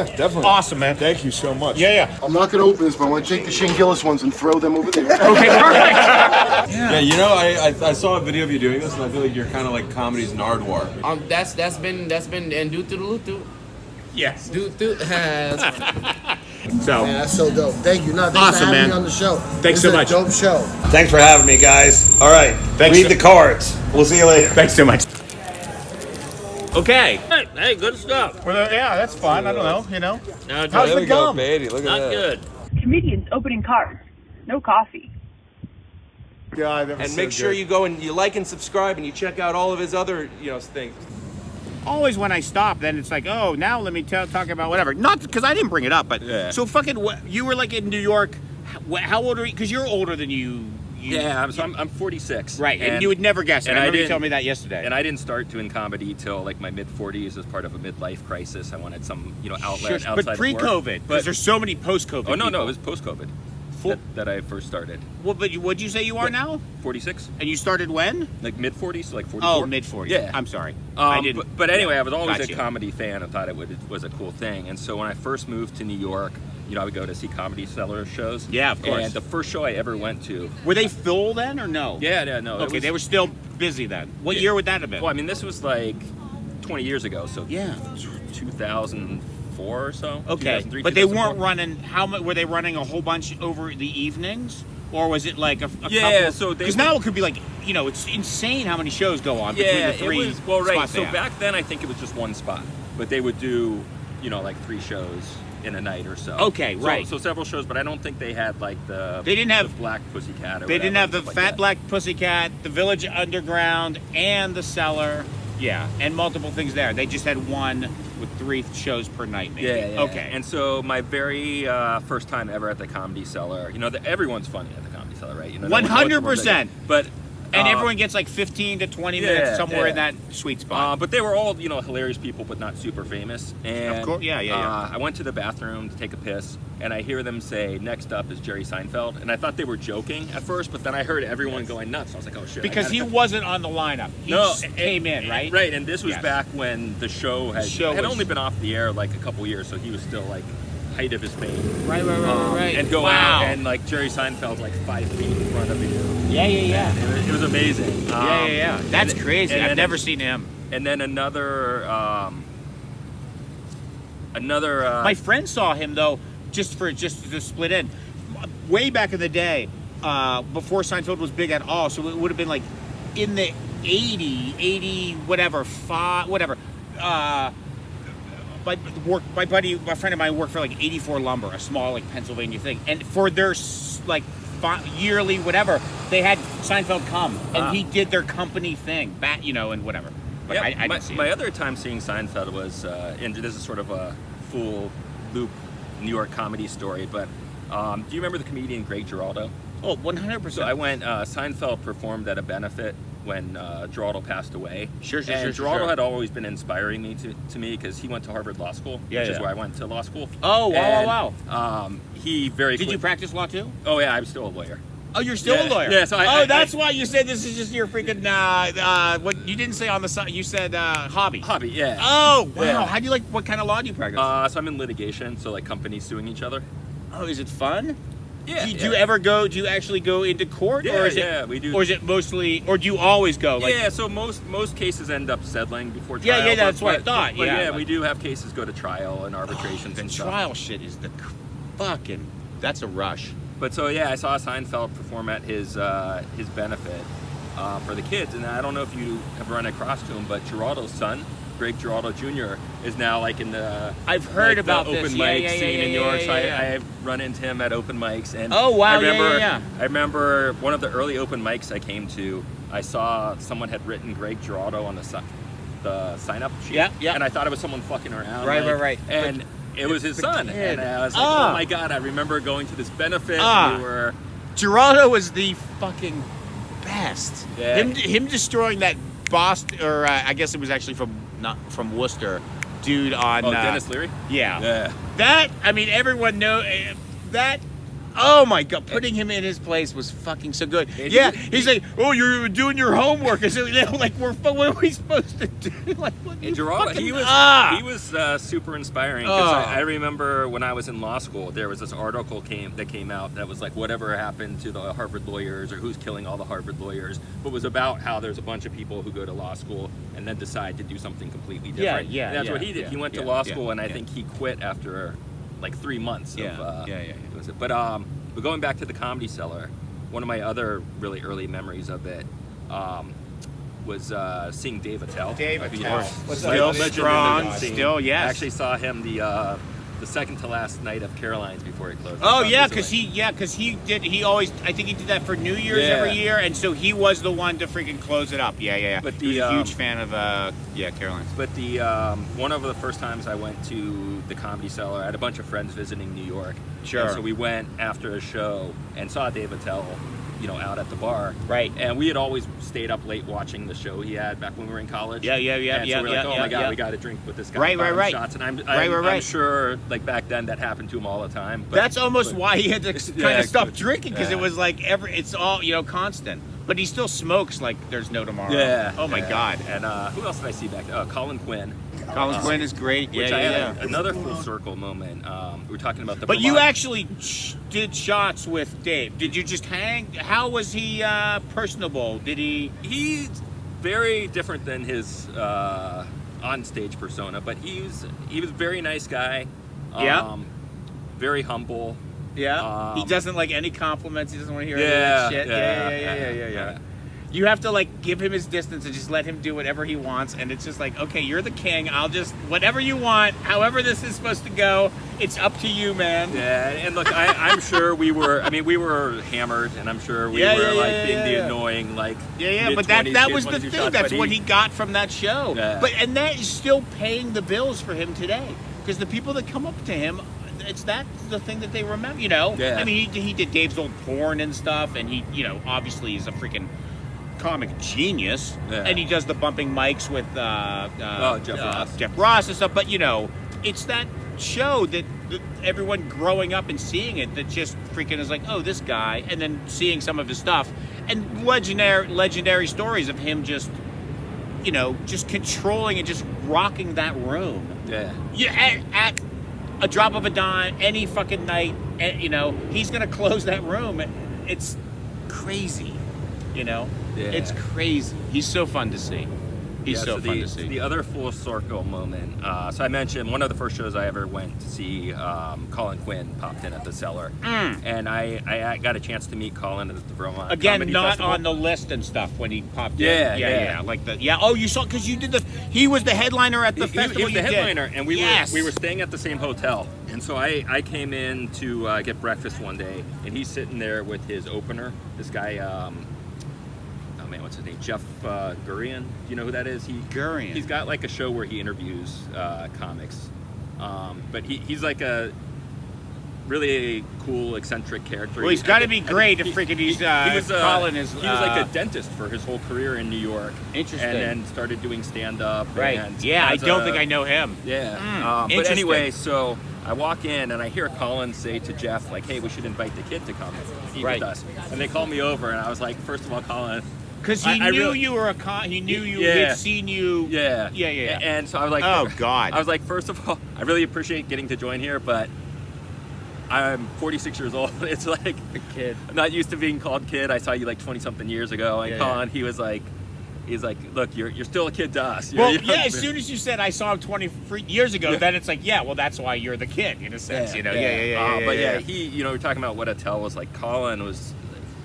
Yeah, definitely. Awesome, man. Thank you so much. Yeah. I'm not going to open this, but I want to take the Shane Gillis ones and throw them over there. Okay, perfect. Yeah, you know, I saw a video of you doing this, and I feel like you're kind of like comedy's Nardwar. That's been and do to Yes. do. So, Man, that's so dope. Thank you. No, thanks Awesome, for having man. me on the show. Thanks This so is a much. Dope show. Thanks for having me, guys. All right, Thanks. read the cards. We'll see you later. thanks so much. Okay. Hey, good stuff. Well, yeah, that's fun. I don't know, you know. Now, How's There the we go, gum? Beatty. Look at not that. good. Comedians opening cards. No coffee. God, that was And so make sure good. you go and you like and subscribe and you check out all of his other, things. Always when I stop, then it's like, oh, now let me talk about whatever. Not because I didn't bring it up, but Yeah. so fucking. You were like in New York. How old are you? Because you're older than you. Yeah, I'm 46. Right, and you would never guess it. and I I remember you didn't- telling me that yesterday. And I didn't start doing comedy till like my mid-40s as part of a midlife crisis. I wanted some, outlet Sure, outside but of pre-COVID, work. because there's so many post-COVID. Oh no, people. it was post-COVID Full- that I first started. Well, but what'd you say you are now? 46, And you started when? like mid-40s, so like 44. Oh, mid-40s. Yeah. I'm sorry. I didn't. But anyway, I was always Got a you. comedy fan and thought it was a cool thing. And so when I first moved to New York, I would go to see Comedy Cellar shows. Yeah, of course. And the first show I ever went to. Were they full then or no? Yeah, no. Okay, they were still busy then. What Yeah. year would that have been? Well, I mean, this was like 20 years ago, so Yeah. 2004 or so. Okay, 2003, but they 2004. weren't running. How much were they running? A whole bunch over the evenings, or was it like a Yeah, couple? so they because would- now it could be like it's insane how many shows go on between Yeah, the three. it was well, right. spots they So have. back then, I think it was just one spot, but they would do, like 3 shows in a night or so. Okay, right. So several shows, but I don't think they had like the. They didn't have- the Black Pussycat. Or They didn't whatever, have the stuff like Fat that. Black Pussycat, the Village Underground, and the Cellar. Yeah, and multiple things there. They just had one with 3 shows per night, maybe. Yeah. Okay. And so my very first time ever at the Comedy Cellar, everyone's funny at the Comedy Cellar, right? No one knows what they're 100%. But and everyone gets like 15 to 20 minutes somewhere in that sweet spot. But they were all, hilarious people, but not super famous. And Of course, yeah. I went to the bathroom to take a piss, and I hear them say, "Next up is Jerry Seinfeld," and I thought they were joking at first, but then I heard everyone going nuts. I was like, "Oh shit!" Because he wasn't on the lineup. He No, just came in, right? Right, and this was Yes. back when the show had was- only been off the air like a couple years, so he was still like height of his fame. Right. And go wow. out and like Jerry Seinfeld's like 5 feet in front of you. Yeah. It was amazing. Yeah. That's and- crazy. and I've then- never seen him. And then another. My friend saw him though, just to split in, way back in the day, before Seinfeld was big at all. So it would have been like in the 80, whatever, 5, whatever. My friend of mine worked for like 84 Lumber, a small like Pennsylvania thing, and for their like yearly whatever, they had Seinfeld come, and he did their company thing, and whatever. But Yep. I didn't see my it. other time seeing Seinfeld was, and this is sort of a full loop New York comedy story, but do you remember the comedian Greg Giraldo? Oh, 100%. So I went, Seinfeld performed at a benefit when Giraldo passed away. Sure. And Giraldo had always been inspiring to me because he went to Harvard Law School, which is where I went to law school. Oh, wow. And, he very Did you practice law too? Oh yeah, I'm still a lawyer. Oh, you're still a lawyer. Yeah, so that's why you said this is just your freaking what you didn't say on the side. You said hobby. Hobby, yeah. Oh, wow. Yeah. How do you like? What kind of law do you practice? So I'm in litigation, so like companies suing each other. Oh, is it fun? Yeah. Do you ever go? Do you actually go into court, Yeah, or is yeah, it? we do. Or is it mostly? Or do you always go? Like, Yeah, so most cases end up settling before trial. Yeah, that's but- what I but- thought, But yeah, yeah, but- we do have cases go to trial and arbitrations the and stuff. trial shit is the fucking. That's a rush. But so yeah, I saw Seinfeld perform at his benefit for the kids, and I don't know if you have run across to him, but Giraldo's son, Greg Giraldo Jr., is now like in the I've heard about the this. open Yeah, mic yeah, scene yeah, in New yeah, York. yeah, So yeah. I've run into him at open mics, and Oh, wow, I remember, yeah. I remember one of the early open mics I came to. I saw someone had written Greg Giraldo on the sign up sheet. Yeah. And I thought it was someone fucking around. Right. And it was his son, kid. and I was like, oh my god! I remember going to this benefit. We were. Giraldo was the fucking best. Yeah. Him destroying that Boston, or I guess it was actually from Worcester, dude on. Oh, Dennis Leary. Yeah. Yeah. That everyone know that Oh my God, putting him in his place was fucking so good. Yeah, he's like, oh, you're doing your homework. And so, like, what are we supposed to do? Like, And Geraldo, he was super inspiring. 'Cause I remember when I was in law school, there was this article that came out that was like, whatever happened to the Harvard lawyers, or who's killing all the Harvard lawyers, but was about how there's a bunch of people who go to law school and then decide to do something completely different. And that's what he did. He went to law school, and I think he quit after like 3 months. But going back to the Comedy Cellar, one of my other really early memories of it was seeing Dave Attell. Dave Attell. Still strong. Still, yes. I actually saw him the second to last night of Caroline's before it closed. Oh yeah, because he always, I think he did that for New Year's every year, and so he was the one to freaking close it up. Yeah. But he was a huge fan of Caroline's. But the one of the first times I went to the Comedy Cellar, I had a bunch of friends visiting New York. Sure. And so we went after a show and saw Dave Attell, out at the bar. Right. And we had always stayed up late watching the show he had back when we were in college. Yeah. And so we were like, oh my God, we got to drink with this guy. Right. Shots. And I'm sure, like, back then that happened to him all the time. But, that's almost why he had to kind of stop drinking, because it was like it's all constant. But he still smokes like there's no tomorrow. Yeah. Oh my God. And who else did I see back there? Colin Quinn. Colin Quinn is great. Which I had another full circle moment. We were talking about the. But you actually did shots with Dave. Did you just hang? How was he personable? Did he? He's very different than his on-stage persona, but he was a very nice guy. Very humble. Yeah. He doesn't like any compliments. He doesn't want to hear any of that shit. Yeah. You have to like give him his distance and just let him do whatever he wants, and it's just like, okay, you're the king. I'll just whatever you want, however this is supposed to go. It's up to you, man. Yeah, and look, I'm sure we were hammered, and I'm sure we were being the annoying but that was the thing. That's what he got from that show. Yeah. And that is still paying the bills for him today, because the people that come up to him, it's the thing that they remember. Yeah. I mean, he did Dave's old porn and stuff, and he obviously is a freaking comic genius, and he does the bumping mics with Jeff Ross and stuff. But it's that show that everyone growing up and seeing it that just freaking is like, oh, this guy, and then seeing some of his stuff and legendary stories of him just just controlling and just rocking that room. At a drop of a dime, any fucking night, he's gonna close that room. It's crazy. It's crazy. He's so fun to see. He's so fun to see. The other full circle moment. So I mentioned one of the first shows I ever went to see. Colin Quinn popped in at the Cellar, and I got a chance to meet Colin at the Vermont Comedy not Festival. on the list and stuff when he popped in. Yeah. Oh, you saw, because you did he was the headliner at the festival. He was the headliner, and we were staying at the same hotel. And so I came in to get breakfast one day, and he's sitting there with his opener. This guy. What's his name? Jeff Gurian. Do you know who that is? Gurian. He's got like a show where he interviews comics, but he's like a really cool, eccentric character. Well, he's got to be great if freaking Colin is. He was like a dentist for his whole career in New York. Interesting. And then started doing stand-up. Right. I don't think I know him. Yeah. But anyway, so I walk in and I hear Colin say to Jeff, like, hey, we should invite the kid to come eat with us. And they call me over, and I was like, first of all, Colin. Because he knew you were he knew you, he'd seen you. Yeah. And so I was like, oh, God. I was like, first of all, I really appreciate getting to join here, but I'm 46 years old. It's like a kid. I'm not used to being called kid. I saw you like 20-something years ago. And Colin, he's like, look, you're still a kid to us. As soon as you said I saw him 20 years ago, then it's like, well, that's why you're the kid, in a sense, he, we're talking about what Attell was like. Colin was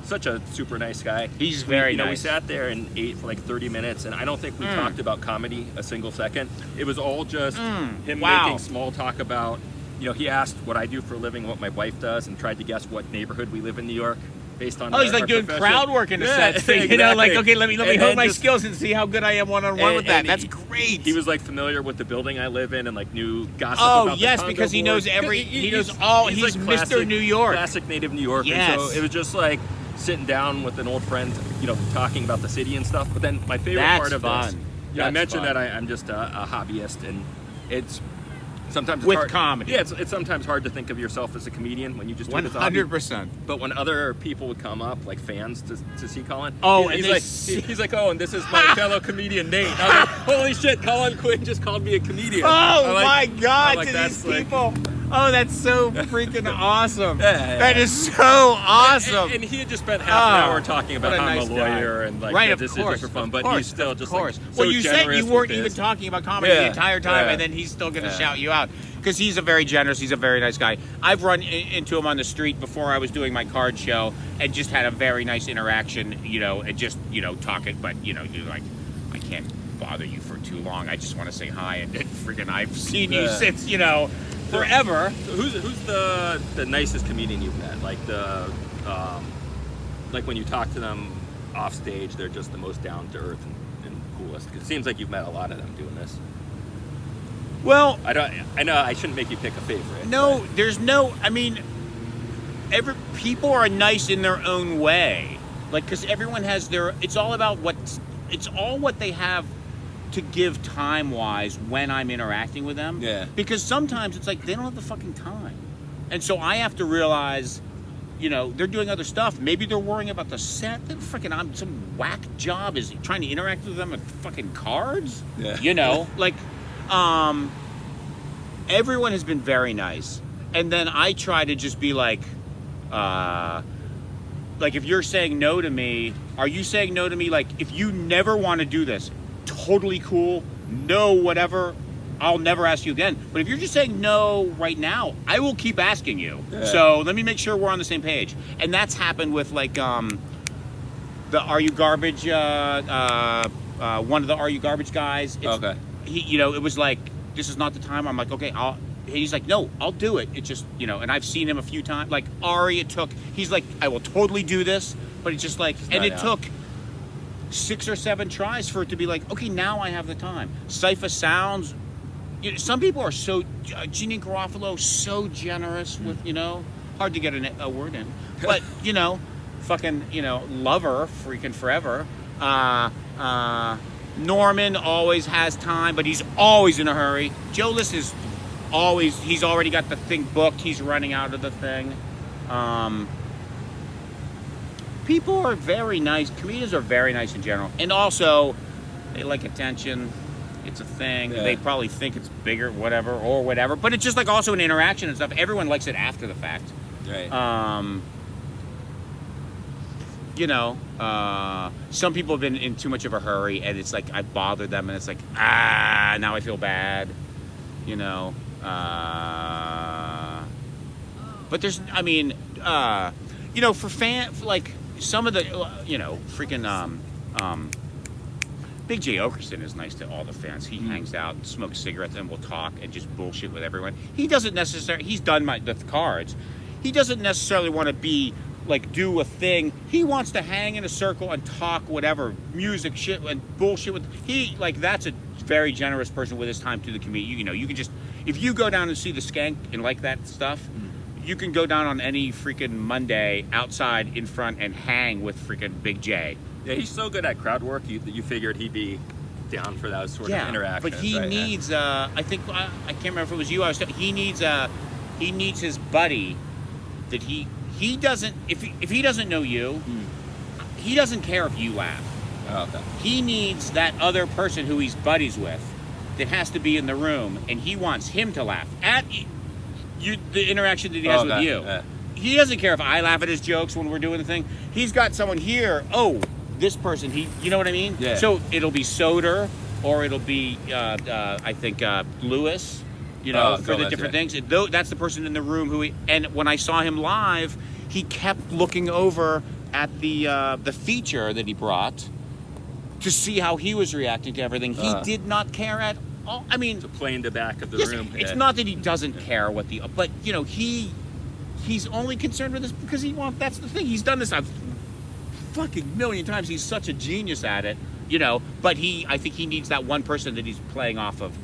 such a super nice guy. He's very nice. We sat there and ate for like 30 minutes, and I don't think we talked about comedy a single second. It was all just him making small talk about, he asked what I do for a living, what my wife does, and tried to guess what neighborhood we live in New York. Based on he's like doing crowd work in a sense. Exactly. Like, okay, let me hone my skills and see how good I am one-on-one with that. That's great. He was like familiar with the building I live in and like knew gossip about the Congo because he knows board. he's like Mr. New York. Classic native New Yorker. Yes. So it was just like sitting down with an old friend, talking about the city and stuff. But then my favorite part of this, I mentioned that I'm just a hobbyist, and it's Sometimes it's with hard. comedy. Yeah, it's sometimes hard to think of yourself as a comedian when you just do it as a hobby. 100%. But when other people would come up, like fans, to see Colin, he's like, oh, and this is my fellow comedian Nate. And I was like, holy shit, Colin Quinn just called me a comedian. Oh my God, like, to that's these like- people. Oh, that's so freaking awesome. Yeah. That is so awesome. And he had just spent half an hour talking about what a how nice I'm a lawyer guy. and like right, that of this course, is just for fun, of but course, he's still of just course. like so well, you said generous you with weren't this. even talking about comedy the entire time, yeah. and then he's still going to shout you out because he's a very generous, he's a very nice guy. I've run into him on the street before I was doing my card show and just had a very nice interaction, and just talking, but you're like, I can't bother you for too long. I just want to say hi, and freaking I've seen you since forever. So who's the nicest comedian you've met? Like like when you talk to them off stage, they're just the most down to earth and coolest. 'Cause it seems like you've met a lot of them doing this. Well, I know I shouldn't make you pick a favorite. no, there's no. I mean, people are nice in their own way. Like, because everyone has their. It's all about it's all what they have to give time-wise when I'm interacting with them. Yeah. Because sometimes it's like they don't have the fucking time, and so I have to realize, they're doing other stuff. Maybe they're worrying about the set. Then freaking, some whack job is trying to interact with them with fucking cards. Yeah. Everyone has been very nice, and then I try to just be like if you're saying no to me, are you saying no to me? Like, if you never want to do this, totally cool, no, whatever, I'll never ask you again. But if you're just saying no right now, I will keep asking you. Yeah. So let me make sure we're on the same page. And that's happened with the Are You Garbage, one of the Are You Garbage guys. Okay. He, it was like, this is not the time. I'm like, okay, he's like, no, I'll do it. It just, and I've seen him a few times. Like Ari, he's like, I will totally do this. But it's just like, and it took 6 or 7 tries for it to be like, okay, now I have the time. Cypher Sounds, some people are so, Jeannie Garofalo, so generous with, hard to get a word in. But, fucking, lover, freaking forever. Norman always has time, but he's always in a hurry. Joe List is he's already got the thing booked. He's running out of the thing. People are very nice. Comedians are very nice in general. And also, they like attention. It's a thing. Yeah. They probably think it's bigger, whatever. But it's just like also an interaction and stuff. Everyone likes it after the fact. Right. Some people have been in too much of a hurry, and it's like I bothered them, and it's like, now I feel bad, But there's, for like some of the, freaking, Big J Okerson is nice to all the fans. He hangs out and smokes cigarettes and will talk and just bullshit with everyone. He doesn't necessarily, he's done the cards. He doesn't necessarily want to be, do a thing. He wants to hang in a circle and talk whatever, music, shit, and bullshit with, that's a very generous person with his time to the community. You can just, if you go down and see the Skank and like that stuff, you can go down on any freaking Monday outside in front and hang with freaking Big J. Yeah, he's so good at crowd work. You figured he'd be down for those sort of interactions. But he needs. I think I can't remember if it was you. He needs his buddy that he doesn't. If he doesn't know you, he doesn't care if you laugh. Oh, okay. He needs that other person who he's buddies with that has to be in the room, and he wants him to laugh at you. The interaction that he has with you. Yeah. He doesn't care if I laugh at his jokes when we're doing the thing. He's got someone here. Oh, this person. You know what I mean? Yeah. So it'll be Soder, or it'll be I think Lewis. For the different things. That's the person in the room and when I saw him live, he kept looking over at the feature that he brought to see how he was reacting to everything. He did not care at all. I mean, to play in the back of the room. It's not that he doesn't care but he's only concerned with this because that's the thing. He's done this a fucking million times. He's such a genius at it, but I think he needs that one person that he's playing off of.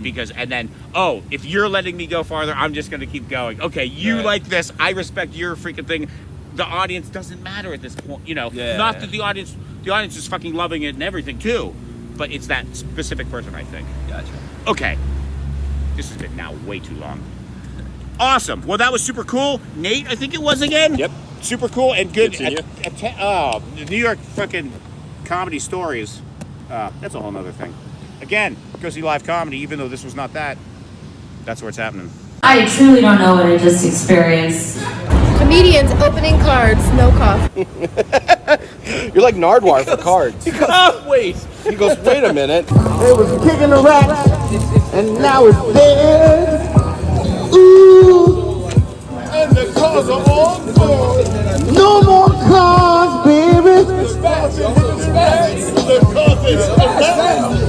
Because and then if you're letting me go farther, I'm just going to keep going. Okay, you like this, I respect your freaking thing. The audience doesn't matter at this point, not that the audience is fucking loving it and everything too, but it's that specific person, I think. Gotcha. Okay, This has been now way too long. Awesome. Well, that was super cool. Nate, I think it was again. Yep. Super cool and good. Good to see The New York fucking comedy stories. That's a whole nother thing. Again, go see live comedy, even though this was not that. That's where it's happening. I truly don't know what I just experienced. Comedians opening cards, no coffee. You're like Nardwar for cards. He goes, wait. He goes, wait a minute. They was kicking the rats, and now it's dead. Ooh, and the cars are all gone. No more cars, baby.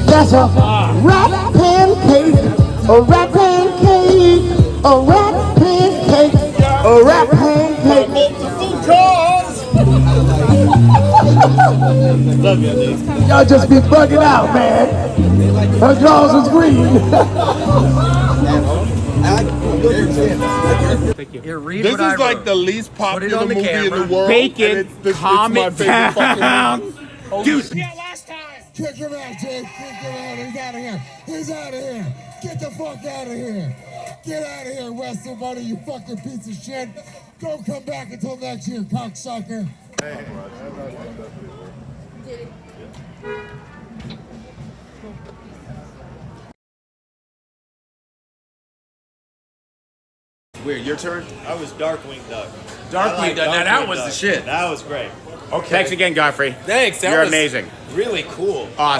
That's a rat pancake, a rat pancake, a rat pancake, a rat pancake. Multiple cars. Y'all just be bugging out, man. Her jaws is green. This is like the least popular movie in the world. Bacon, calm it down. Dude. Yeah, last time. Kick him out, Jake. Kick him out. He's out of here. He's out of here. Get the fuck out of here. Get out of here, Western Buddy, you fucking piece of shit. Don't come back until next year, cocksucker. Weird, your turn? I was Darkwing Duck. Darkwing Duck. Now that was the shit. That was great. Okay. Thanks again, Godfrey. Thanks. You're amazing. Really cool. Awesome.